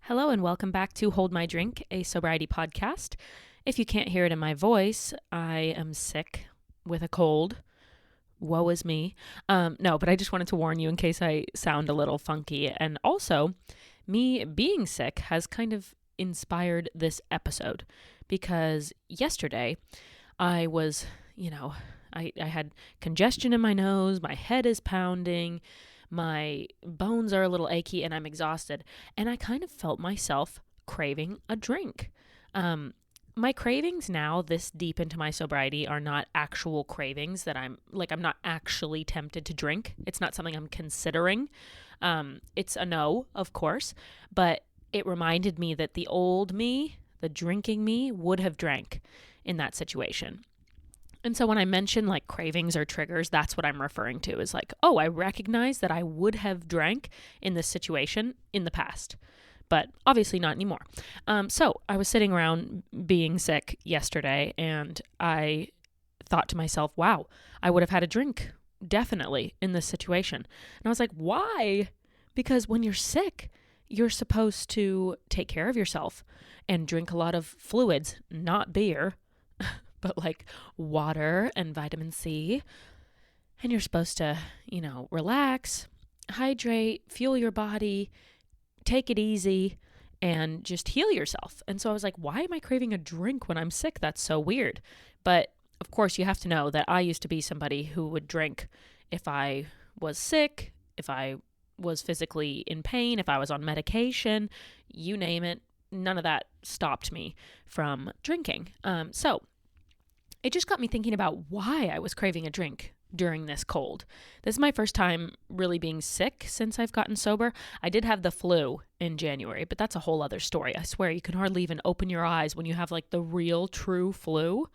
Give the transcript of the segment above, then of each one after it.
Hello and welcome back to Hold My Drink, a sobriety podcast. If you can't hear it in my voice, I am sick with a cold. Woe is me. No, but I just wanted to warn you in case I sound a little funky. And also, me being sick has kind of inspired this episode because yesterday I was, I had congestion in my nose, my head is pounding, my bones are a little achy, and I'm exhausted. And I kind of felt myself craving a drink. My cravings now, this deep into my sobriety, are not actual cravings that I'm not actually tempted to drink. It's not something I'm considering. It's a no, of course, but it reminded me that the old me, the drinking me, would have drank in that situation. And so when I mention like cravings or triggers, that's what I'm referring to is like, oh, I recognize that I would have drank in this situation in the past, but obviously not anymore. So I was sitting around being sick yesterday and I thought to myself, wow, I would have had a drink definitely in this situation. And I was like, why? Because when you're sick, you're supposed to take care of yourself and drink a lot of fluids, not beer, but like water and vitamin C. And you're supposed to, relax, hydrate, fuel your body, take it easy, and just heal yourself. And so I was like, why am I craving a drink when I'm sick? That's so weird. But of course, you have to know that I used to be somebody who would drink if I was sick, if I was physically in pain, if I was on medication, you name it. None of that stopped me from drinking. So it just got me thinking about why I was craving a drink during this cold. This is my first time really being sick since I've gotten sober. I did have the flu in January, but that's a whole other story. I swear you can hardly even open your eyes when you have like the real true flu.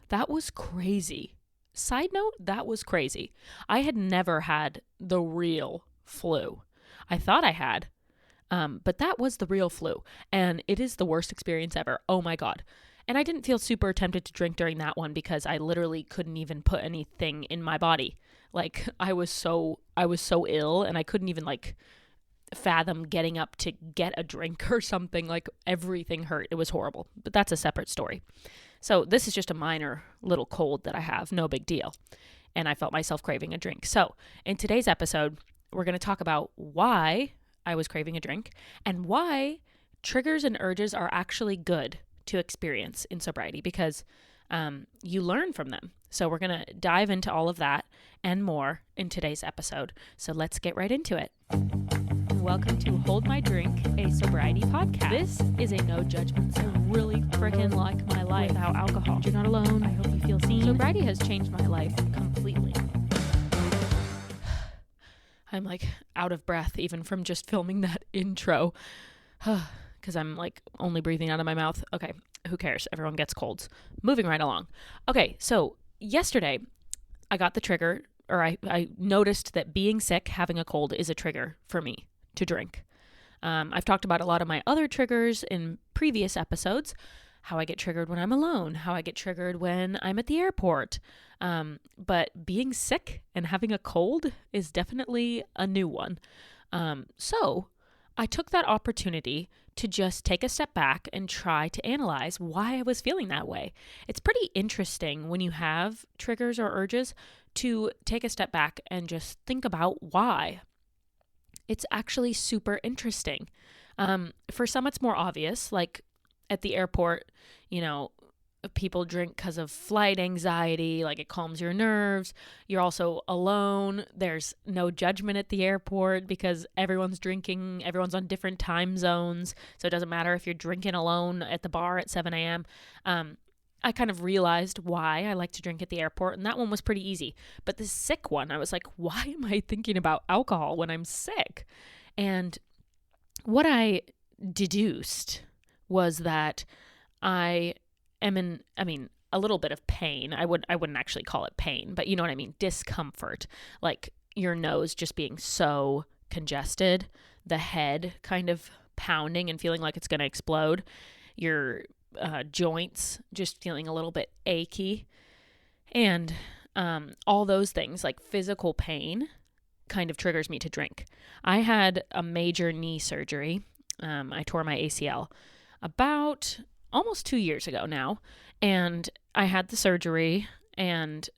That was crazy. Side note, that was crazy. I had never had the real flu. I thought I had, but that was the real flu. And it is the worst experience ever. Oh my God. And I didn't feel super tempted to drink during that one because I literally couldn't even put anything in my body. Like I was so ill and I couldn't even like fathom getting up to get a drink or something. Like everything hurt. It was horrible, but that's a separate story. So this is just a minor little cold that I have, no big deal. And I felt myself craving a drink. So in today's episode, we're going to talk about why I was craving a drink and why triggers and urges are actually good to experience in sobriety because you learn from them. So we're going to dive into all of that and more in today's episode. So let's get right into it. Welcome to Hold My Drink, a sobriety podcast. This is a no judgment zone. I really freaking like my life without alcohol. You're not alone. I hope you feel seen. Sobriety has changed my life completely. I'm like out of breath even from just filming that intro. Because I'm like only breathing out of my mouth. Okay, who cares? Everyone gets colds. Moving right along. Okay, so yesterday I got the trigger, or I noticed that being sick, having a cold is a trigger for me to drink. I've talked about a lot of my other triggers in previous episodes, how I get triggered when I'm alone, how I get triggered when I'm at the airport. But being sick and having a cold is definitely a new one. So I took that opportunity to just take a step back and try to analyze why I was feeling that way. It's pretty interesting when you have triggers or urges to take a step back and just think about why. It's actually super interesting. For some, it's more obvious, like at the airport, people drink because of flight anxiety, like it calms your nerves. You're also alone. There's no judgment at the airport because everyone's drinking. Everyone's on different time zones. So it doesn't matter if you're drinking alone at the bar at 7 a.m. I kind of realized why I like to drink at the airport, and that one was pretty easy. But the sick one, I was like, why am I thinking about alcohol when I'm sick? And what I deduced was that I am in, a little bit of pain. I wouldn't actually call it pain, but you know what I mean? Discomfort. Like your nose just being so congested, the head kind of pounding and feeling like it's going to explode, your joints just feeling a little bit achy, and all those things like physical pain kind of triggers me to drink. I had a major knee surgery I tore my ACL about almost 2 years ago now, and I had the surgery, and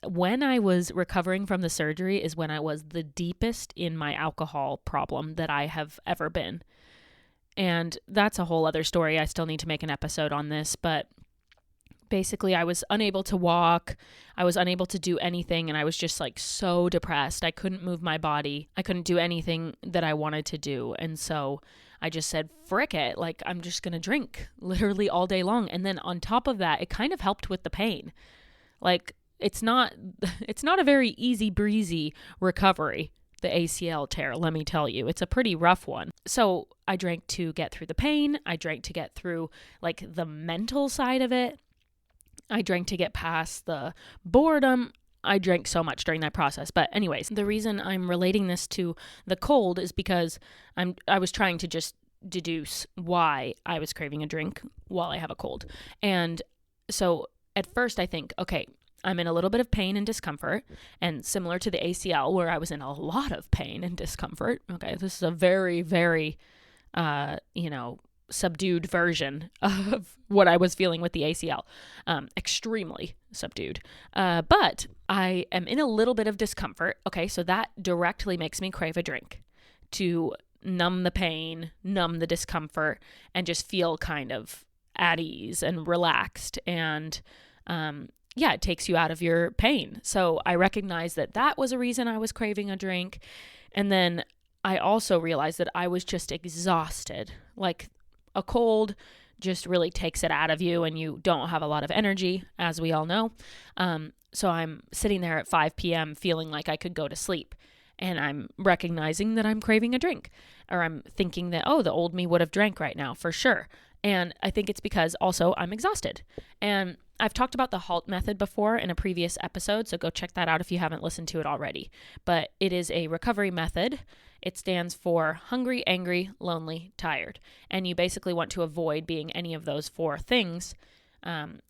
when I was recovering from the surgery is when I was the deepest in my alcohol problem that I have ever been. And that's a whole other story. I still need to make an episode on this, but basically I was unable to walk. I was unable to do anything, and I was just like so depressed. I couldn't move my body. I couldn't do anything that I wanted to do. And so I just said, frick it. Like, I'm just going to drink literally all day long. And then on top of that, it kind of helped with the pain. Like, it's not a very easy breezy recovery, the ACL tear, let me tell you. It's a pretty rough one. So I drank to get through the pain. I drank to get through like the mental side of it. I drank to get past the boredom. I drank so much during that process. But anyways, the reason I'm relating this to the cold is because I was trying to just deduce why I was craving a drink while I have a cold. And so at first I think, okay, I'm in a little bit of pain and discomfort, and similar to the ACL where I was in a lot of pain and discomfort. Okay, this is a very, very, subdued version of what I was feeling with the ACL. Extremely subdued. But I am in a little bit of discomfort. Okay, so that directly makes me crave a drink to numb the pain, numb the discomfort, and just feel kind of at ease and relaxed. And, it takes you out of your pain. So I recognized that was a reason I was craving a drink. And then I also realized that I was just exhausted. Like, a cold just really takes it out of you, and you don't have a lot of energy, as we all know. So I'm sitting there at 5 p.m. feeling like I could go to sleep. And I'm recognizing that I'm craving a drink. Or I'm thinking that, the old me would have drank right now, for sure. And I think it's because also I'm exhausted. And I've talked about the HALT method before in a previous episode, so go check that out if you haven't listened to it already. But it is a recovery method. It stands for hungry, angry, lonely, tired. And you basically want to avoid being any of those four things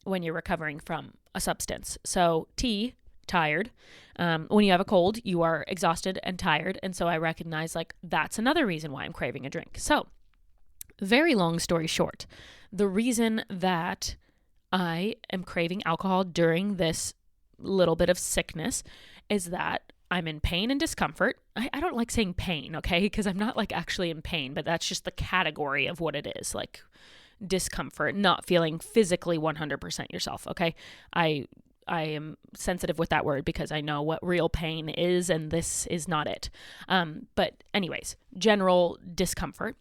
when you're recovering from a substance. So T, tired. When you have a cold, you are exhausted and tired. And so I recognize that's another reason why I'm craving a drink. So very long story short, the reason that I am craving alcohol during this little bit of sickness is that I'm in pain and discomfort. I don't like saying pain, okay? Because I'm not actually in pain, but that's just the category of what it is, discomfort, not feeling physically 100% yourself, okay? I am sensitive with that word because I know what real pain is, and this is not it. But anyways, general discomfort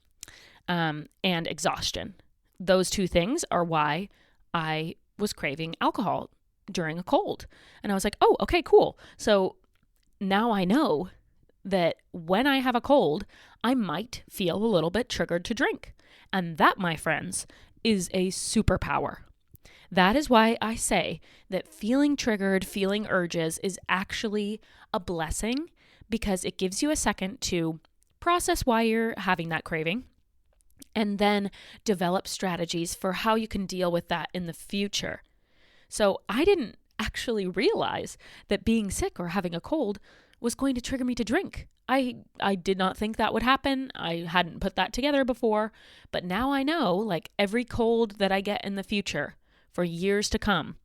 and exhaustion. Those two things are why I was craving alcohol during a cold. And I was like, oh, okay, cool. So now I know that when I have a cold, I might feel a little bit triggered to drink. And that, my friends, is a superpower. That is why I say that feeling triggered, feeling urges is actually a blessing, because it gives you a second to process why you're having that craving, and then develop strategies for how you can deal with that in the future. So I didn't actually realize that being sick or having a cold was going to trigger me to drink. I did not think that would happen. I hadn't put that together before, but now I know, every cold that I get in the future for years to come,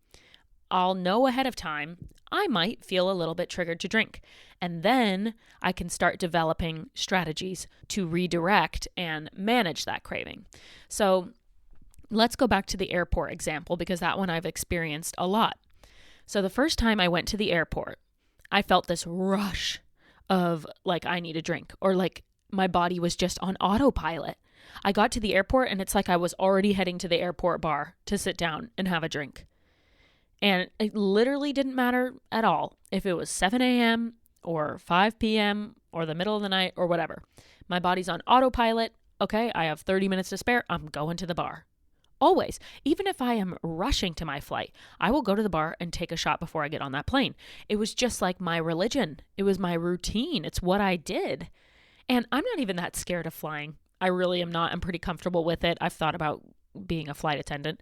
I'll know ahead of time I might feel a little bit triggered to drink. And then I can start developing strategies to redirect and manage that craving. So let's go back to the airport example, because that one I've experienced a lot. So the first time I went to the airport, I felt this rush of I need a drink, or my body was just on autopilot. I got to the airport and it's like I was already heading to the airport bar to sit down and have a drink. And it literally didn't matter at all if it was 7 a.m. or 5 p.m. or the middle of the night or whatever. My body's on autopilot. Okay, I have 30 minutes to spare. I'm going to the bar. Always. Even if I am rushing to my flight, I will go to the bar and take a shot before I get on that plane. It was just like my religion. It was my routine. It's what I did. And I'm not even that scared of flying. I really am not. I'm pretty comfortable with it. I've thought about being a flight attendant.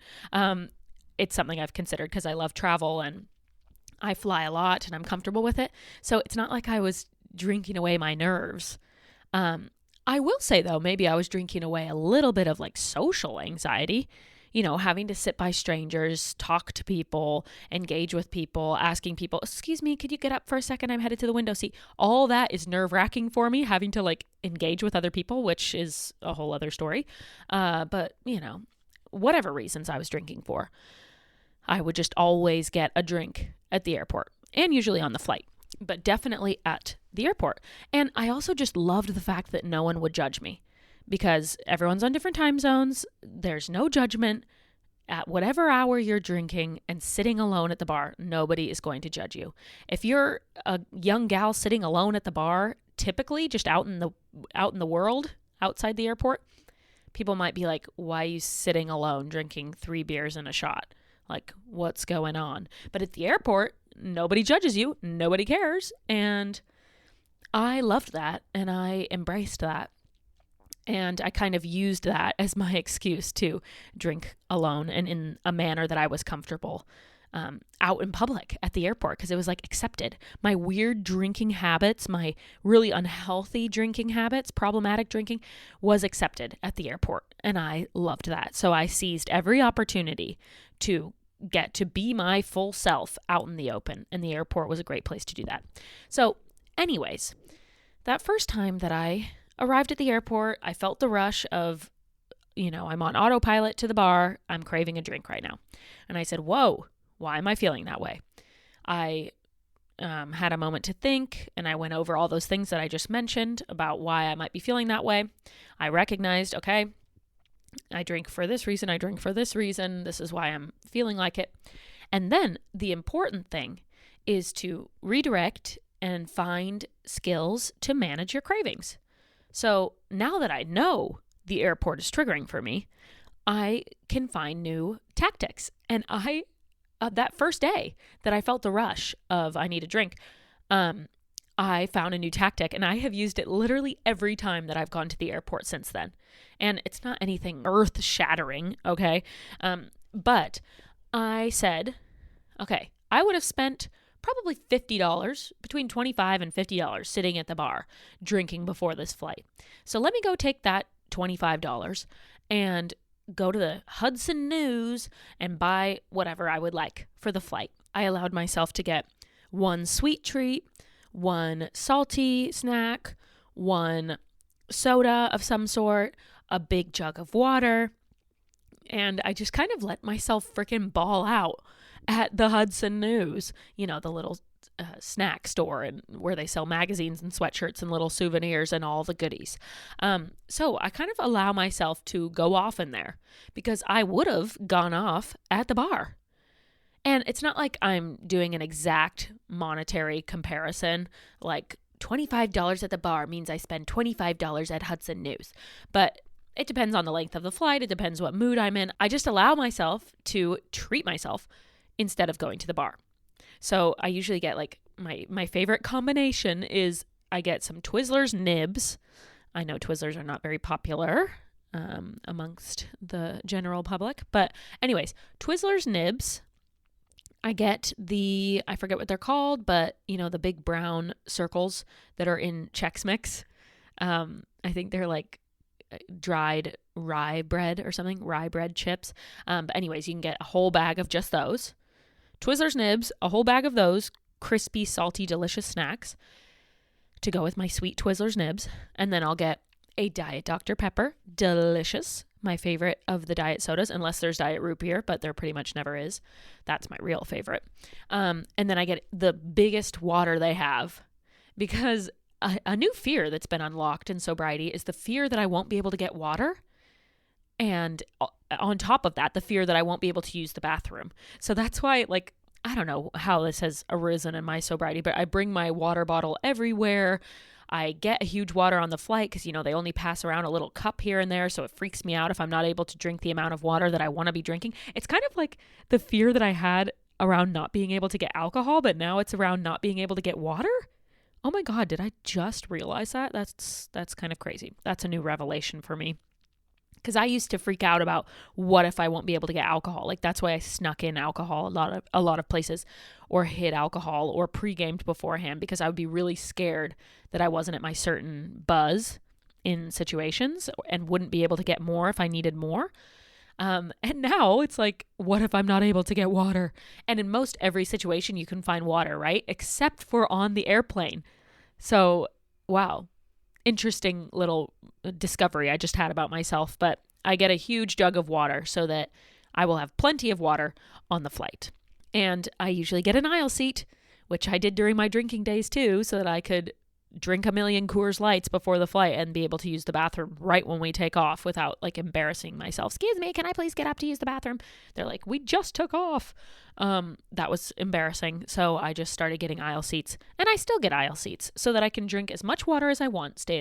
It's something I've considered because I love travel and I fly a lot and I'm comfortable with it. So it's not like I was drinking away my nerves. I will say though, maybe I was drinking away a little bit of like social anxiety, having to sit by strangers, talk to people, engage with people, asking people, excuse me, could you get up for a second? I'm headed to the window seat. All that is nerve wracking for me, having to like engage with other people, which is a whole other story. But whatever reasons I was drinking for, I would just always get a drink at the airport and usually on the flight, but definitely at the airport. And I also just loved the fact that no one would judge me because everyone's on different time zones. There's no judgment. At whatever hour you're drinking and sitting alone at the bar, nobody is going to judge you. If you're a young gal sitting alone at the bar, typically just out in the world, outside the airport, people might be like, why are you sitting alone drinking 3 beers and a shot? Like, what's going on? But at the airport, nobody judges you. Nobody cares. And I loved that. And I embraced that. And I kind of used that as my excuse to drink alone and in a manner that I was comfortable out in public at the airport because it was like accepted. My weird drinking habits, my really unhealthy drinking habits, problematic drinking was accepted at the airport. And I loved that. So I seized every opportunity to get to be my full self out in the open. And the airport was a great place to do that. So anyways, that first time that I arrived at the airport, I felt the rush of, I'm on autopilot to the bar. I'm craving a drink right now. And I said, whoa, why am I feeling that way? I had a moment to think, and I went over all those things that I just mentioned about why I might be feeling that way. I recognized, okay, I drink for this reason. I drink for this reason. This is why I'm feeling like it. And then the important thing is to redirect and find skills to manage your cravings. So now that I know the airport is triggering for me, I can find new tactics. And that first day that I felt the rush of I need a drink, I found a new tactic, and I have used it literally every time that I've gone to the airport since then. And it's not anything earth-shattering, okay? But I said, okay, I would have spent probably $50, between $25 and $50 sitting at the bar drinking before this flight. So let me go take that $25 and go to the Hudson News and buy whatever I would like for the flight. I allowed myself to get one sweet treat, one salty snack, one soda of some sort, a big jug of water, and I just kind of let myself freaking ball out at the Hudson News, the little snack store and where they sell magazines and sweatshirts and little souvenirs and all the goodies. So I kind of allow myself to go off in there because I would have gone off at the bar. And it's not like I'm doing an exact monetary comparison, like $25 at the bar means I spend $25 at Hudson News. But it depends on the length of the flight. It depends what mood I'm in. I just allow myself to treat myself instead of going to the bar. So I usually get like my favorite combination is I get some Twizzlers nibs. I know Twizzlers are not very popular amongst the general public. But anyways, Twizzlers nibs. I get I forget what they're called, but the big brown circles that are in Chex Mix. I think they're like dried rye bread or something, rye bread chips. But anyways, you can get a whole bag of just those. Twizzlers nibs, a whole bag of those crispy, salty, delicious snacks to go with my sweet Twizzlers nibs. And then I'll get a Diet Dr. Pepper, delicious. My favorite of the diet sodas, unless there's diet root beer, but there pretty much never is. That's my real favorite. And then I get the biggest water they have because a new fear that's been unlocked in sobriety is the fear that I won't be able to get water. And on top of that, the fear that I won't be able to use the bathroom. So that's why, I don't know how this has arisen in my sobriety, but I bring my water bottle everywhere. I get a huge water on the flight because, they only pass around a little cup here and there. So it freaks me out if I'm not able to drink the amount of water that I want to be drinking. It's kind of like the fear that I had around not being able to get alcohol, but now it's around not being able to get water. Oh my God, did I just realize that? That's kind of crazy. That's a new revelation for me. Because I used to freak out about what if I won't be able to get alcohol. That's why I snuck in alcohol a lot of places, or hid alcohol, or pre-gamed beforehand, because I would be really scared that I wasn't at my certain buzz in situations and wouldn't be able to get more if I needed more. And now it's like, what if I'm not able to get water? And in most every situation, you can find water, right? Except for on the airplane. So, wow, interesting little discovery I just had about myself. But I get a huge jug of water so that I will have plenty of water on the flight. And I usually get an aisle seat, which I did during my drinking days too, so that I could drink a million Coors Lights before the flight and be able to use the bathroom right when we take off without like embarrassing myself. Excuse me, can I please get up to use the bathroom? They're like, we just took off. That was embarrassing. So I just started getting aisle seats, and I still get aisle seats so that I can drink as much water as I want, stay